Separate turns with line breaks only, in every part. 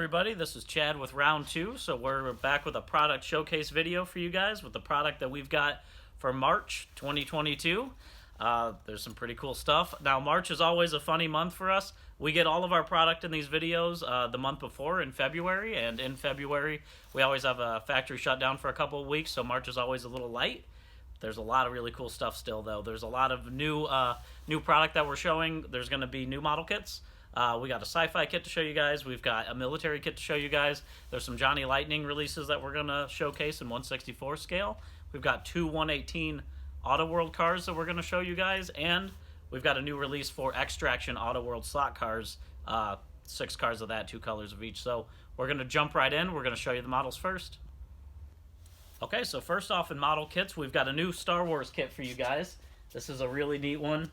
everybody, this is Chad with round 2. So we're back with a product showcase video for you guys with the product that we've got for March 2022. There's some pretty cool stuff. Now March is always a funny month for us. We get all of our product in these videos the month before in February, and in February we always have a factory shutdown for a couple of weeks, so March is always a little light. There's a lot of really cool stuff still though. There's a lot of new product that we're showing. There's going to be new model kits. We got a sci-fi kit to show you guys. We've got a military kit to show you guys. There's some Johnny Lightning releases that we're going to showcase in 1/64 scale. We've got two 1/18 Auto World cars that we're going to show you guys. And we've got a new release for Extraction Auto World slot cars. 6 cars of that, 2 colors of each. So we're going to jump right in. We're going to show you the models first. Okay, so first off in model kits, we've got a new Star Wars kit for you guys. This is a really neat one.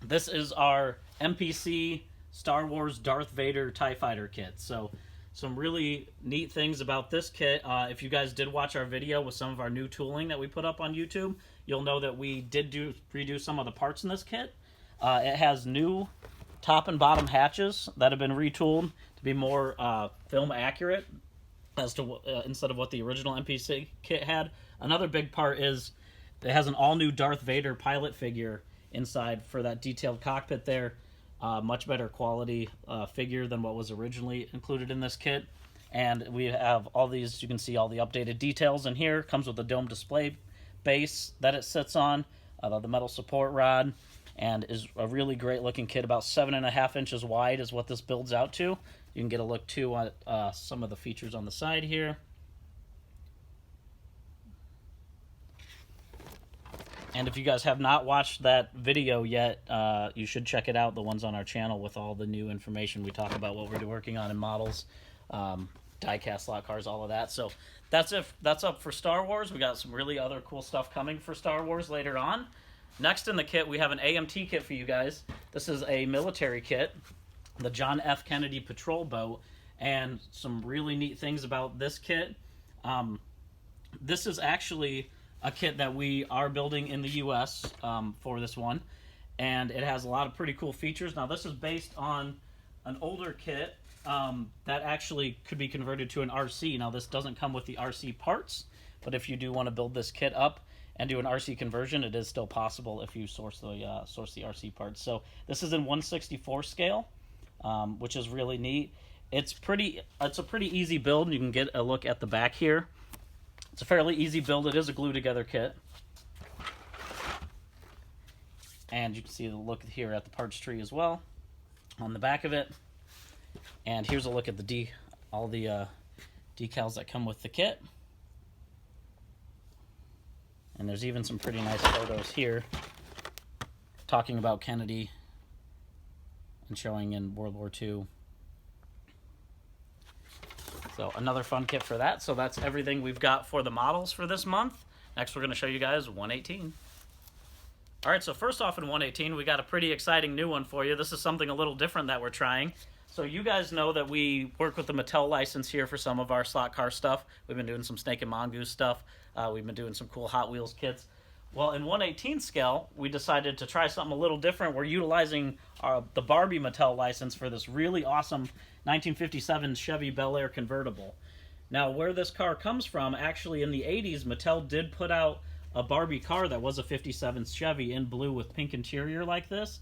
This is our MPC Star Wars Darth Vader TIE Fighter kit. So some really neat things about this kit. If you guys did watch our video with some of our new tooling that we put up on YouTube, you'll know that we did redo some of the parts in this kit. It has new top and bottom hatches that have been retooled to be more film accurate as to instead of what the original MPC kit had. Another big part is it has an all-new Darth Vader pilot figure inside for that detailed cockpit there. Much better quality figure than what was originally included in this kit. And we have all these, you can see all the updated details in here. Comes with a dome display base that it sits on, the metal support rod, and is a really great looking kit. About 7.5 inches wide is what this builds out to. You can get a look too at some of the features on the side here. And if you guys have not watched that video yet, you should check it out. The one's on our channel with all the new information. We talk about what we're working on in models, die-cast slot cars, all of that. So that's up for Star Wars. We got some really other cool stuff coming for Star Wars later on. Next in the kit, we have an AMT kit for you guys. This is a military kit, the John F. Kennedy Patrol Boat, and some really neat things about this kit. This is actually a kit that we are building in the U.S. For this one, and it has a lot of pretty cool features. Now this is based on an older kit that actually could be converted to an RC. Now this doesn't come with the RC parts, but if you do want to build this kit up and do an RC conversion, it is still possible if you source the RC parts. So this is in 1/64 scale, which is really neat. It's a pretty easy build. You can get a look at the back here. It's a fairly easy build. It is a glue-together kit. And you can see the look here at the parts tree as well on the back of it. And here's a look at all the decals that come with the kit. And there's even some pretty nice photos here talking about Kennedy and showing in World War II. So another fun kit for that. So that's everything we've got for the models for this month. Next we're going to show you guys 1/18. Alright, so first off in 1/18 we got a pretty exciting new one for you. This is something a little different that we're trying. So you guys know that we work with the Mattel license here for some of our slot car stuff. We've been doing some Snake and Mongoose stuff. We've been doing some cool Hot Wheels kits. Well, in 1/18 scale, we decided to try something a little different. We're utilizing the Barbie Mattel license for this really awesome 1957 Chevy Bel Air convertible. Now, where this car comes from, actually in the 80s, Mattel did put out a Barbie car that was a 57 Chevy in blue with pink interior like this.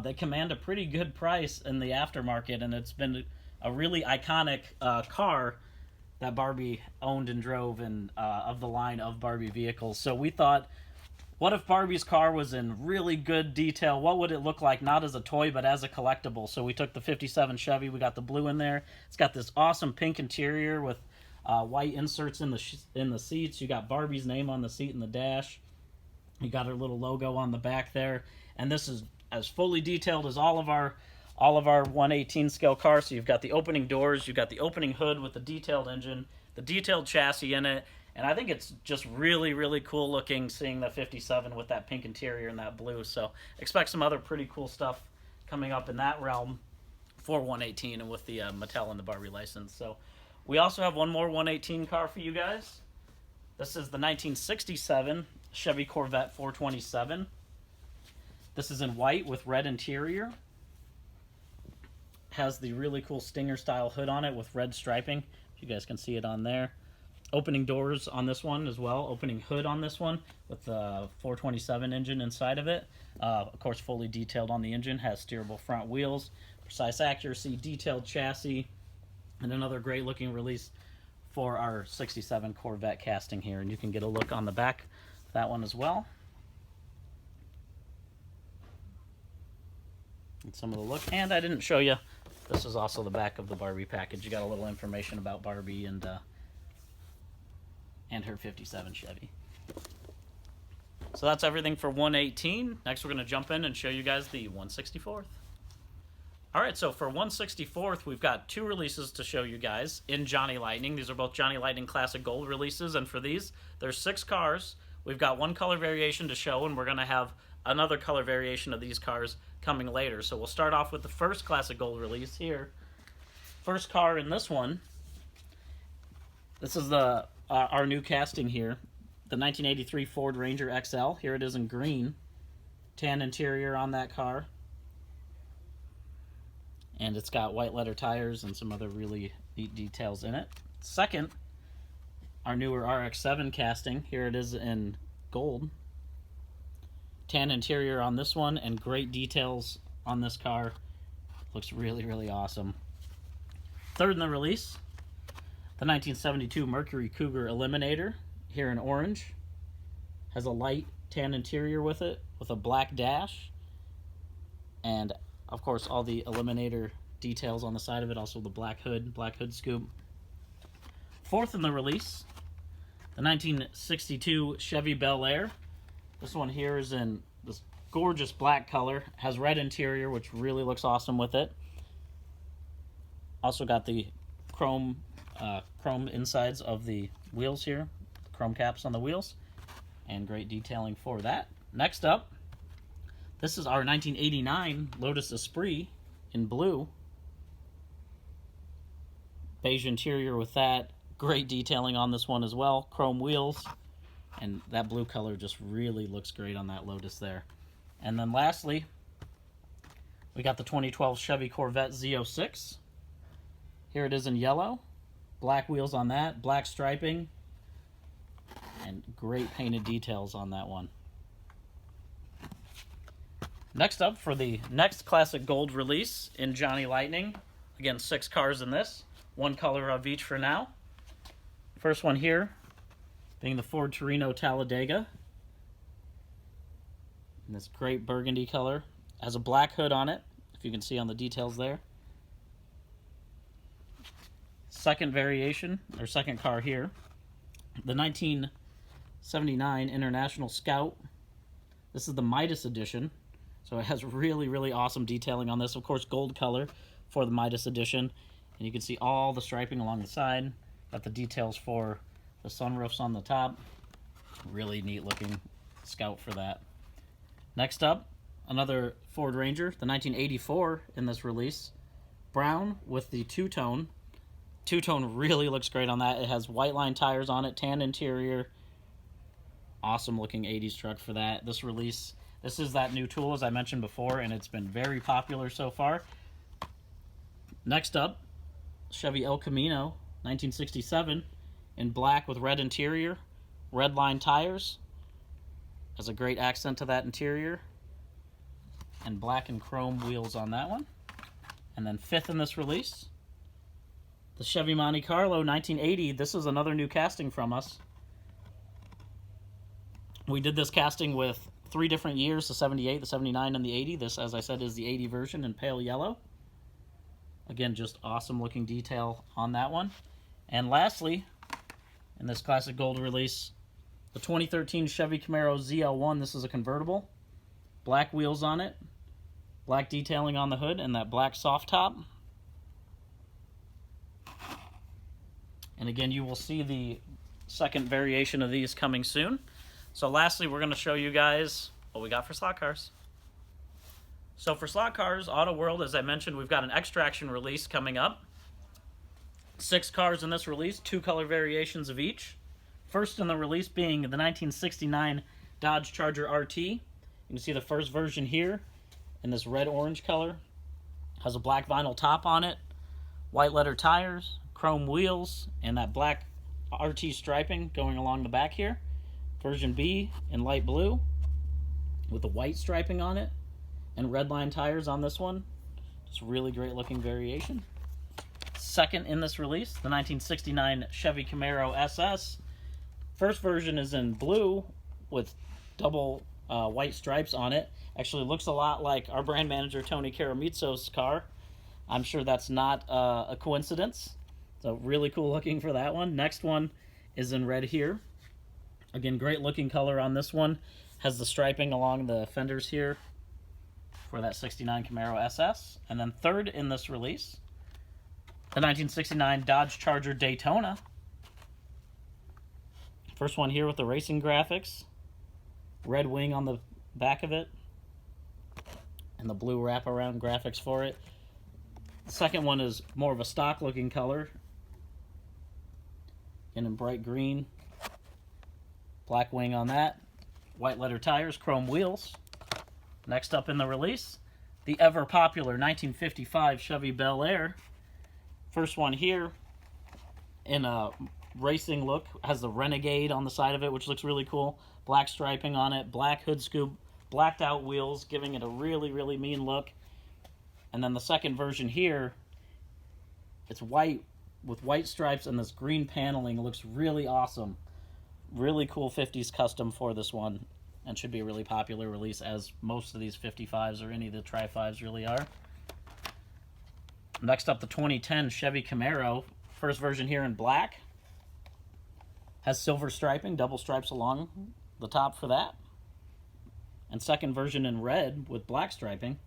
They command a pretty good price in the aftermarket, and it's been a really iconic car that Barbie owned and drove and of the line of Barbie vehicles. So we thought, what if Barbie's car was in really good detail? What would it look like, not as a toy, but as a collectible? So we took the 57 Chevy, we got the blue in there. It's got this awesome pink interior with white inserts in the seats. You got Barbie's name on the seat and the dash. You got her little logo on the back there. And this is as fully detailed as all of our 1/18 scale cars. So you've got the opening doors, you've got the opening hood with the detailed engine, the detailed chassis in it. And I think it's just really, really cool looking seeing the 57 with that pink interior and that blue. So expect some other pretty cool stuff coming up in that realm for 1/18 and with the Mattel and the Barbie license. So we also have one more 1/18 car for you guys. This is the 1967 Chevy Corvette 427. This is in white with red interior. has the really cool Stinger style hood on it with red striping. You guys can see it on there. Opening doors on this one as well. Opening hood on this one with the 427 engine inside of it. Of course, fully detailed on the engine. Has steerable front wheels, precise accuracy, detailed chassis, and another great looking release for our 67 Corvette casting here. And you can get a look on the back of that one as well. And some of the look. And I didn't show you, this is also the back of the Barbie package. You got a little information about Barbie and her 57 Chevy. So that's everything for 118. Next we're going to jump in and show you guys the 164th. Alright, so for 164th, we've got two releases to show you guys in Johnny Lightning. These are both Johnny Lightning Classic Gold releases, and for these, there's 6 cars. We've got one color variation to show, and we're going to have another color variation of these cars coming later. So we'll start off with the first Classic Gold release here. First car in this one, this is the our new casting here, the 1983 Ford Ranger XL. Here it is in green. Tan interior on that car. And it's got white letter tires and some other really neat details in it. Second, our newer RX-7 casting. Here it is in gold. Tan interior on this one and great details on this car. Looks really, really awesome. Third in the release, the 1972 Mercury Cougar Eliminator, here in orange. Has a light tan interior with it, with a black dash. And, of course, all the Eliminator details on the side of it. Also the black hood scoop. Fourth in the release, the 1962 Chevy Bel Air. This one here is in this gorgeous black color. Has red interior, which really looks awesome with it. Also got the chrome insides of the wheels here, chrome caps on the wheels, and great detailing for that. Next up, this is our 1989 Lotus Esprit in blue. Beige interior with that. Great detailing on this one as well. Chrome wheels, and that blue color just really looks great on that Lotus there. And then lastly, we got the 2012 Chevy Corvette Z06. Here it is in yellow. Black wheels on that, black striping, and great painted details on that one. Next up, for the next Classic Gold release in Johnny Lightning. Again, 6 cars in this. One color of each for now. First one here being the Ford Torino Talladega. In this great burgundy color. Has a black hood on it, if you can see on the details there. Second variation, or second car here, the 1979 International Scout. This is the Midas edition, so it has really, really awesome detailing on this. Of course, gold color for the Midas edition, and you can see all the striping along the side. Got the details for the sunroofs on the top. Really neat looking Scout for that. Next up, another Ford Ranger, the 1984 in this release. Brown with the two-tone. Two-tone really looks great on that. It has white line tires on it, tan interior. Awesome looking 80s truck for that. This release, this is that new tool as I mentioned before, and it's been very popular so far. Next up, Chevy El Camino 1967 in black with red interior, red line tires. Has a great accent to that interior. And black and chrome wheels on that one. And then fifth in this release, the Chevy Monte Carlo 1980. This is another new casting from us. We did this casting with 3 different years, the 78, the 79, and the 80. This, as I said, is the 80 version in pale yellow. Again, just awesome looking detail on that one. And lastly, in this Classic Gold release, the 2013 Chevy Camaro ZL1. This is a convertible. Black wheels on it. Black detailing on the hood and that black soft top. And again, you will see the second variation of these coming soon. So lastly, we're going to show you guys what we got for slot cars. So for slot cars, Auto World, as I mentioned, we've got an extraction release coming up. 6 cars in this release, 2 color variations of each. First in the release being the 1969 Dodge Charger RT. You can see the first version here in this red-orange color. Has a black vinyl top on it, white letter tires, chrome wheels, and that black RT striping going along the back here. Version B in light blue with the white striping on it, and red line tires on this one. Just really great looking variation. Second in this release, the 1969 Chevy Camaro SS. First version is in blue with double white stripes on it. Actually looks a lot like our brand manager Tony Karamitso's car. I'm sure that's not a coincidence. So really cool looking for that one. Next one is in red here. Again, great looking color on this one. Has the striping along the fenders here for that 69 Camaro SS. And then third in this release, the 1969 Dodge Charger Daytona. First one here with the racing graphics. Red wing on the back of it. And the blue wraparound graphics for it. The second one is more of a stock looking color. And in bright green. Black wing on that. White letter tires, chrome wheels. Next up in the release, the ever popular 1955 Chevy Bel Air. First one here in a racing look. Has the Renegade on the side of it, which looks really cool. Black striping on it, black hood scoop, blacked out wheels, giving it a really, really mean look. And then the second version here, it's white with white stripes and this green paneling. It looks really awesome. Really cool 50s custom for this one, and should be a really popular release, as most of these 55s or any of the Tri-5s really are. Next up, the 2010 Chevy Camaro. First version here in black. Has silver striping, double stripes along the top for that. And second version in red with black striping.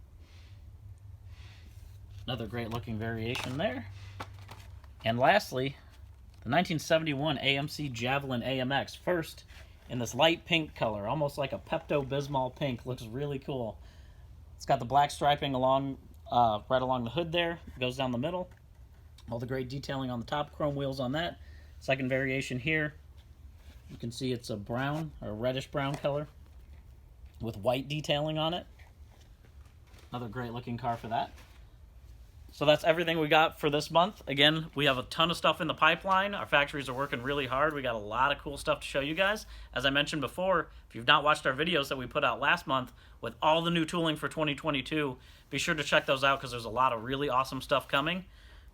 Another great looking variation there. And lastly, the 1971 AMC Javelin AMX. First in this light pink color, almost like a Pepto-Bismol pink. Looks really cool. It's got the black striping along, right along the hood there. It goes down the middle. All the great detailing on the top, chrome wheels on that. Second variation here, you can see it's a brown or reddish brown color with white detailing on it. Another great looking car for that. So that's everything we got for this month. Again, we have a ton of stuff in the pipeline. Our factories are working really hard. We got a lot of cool stuff to show you guys. As I mentioned before, if you've not watched our videos that we put out last month with all the new tooling for 2022, be sure to check those out because there's a lot of really awesome stuff coming.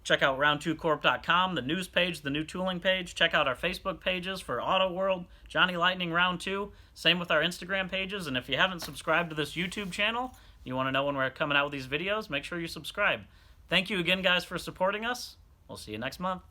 Check out round2corp.com, the news page, the new tooling page. Check out our Facebook pages for Auto World, Johnny Lightning Round 2. Same with our Instagram pages. And if you haven't subscribed to this YouTube channel, you want to know when we're coming out with these videos, make sure you subscribe. Thank you again, guys, for supporting us. We'll see you next month.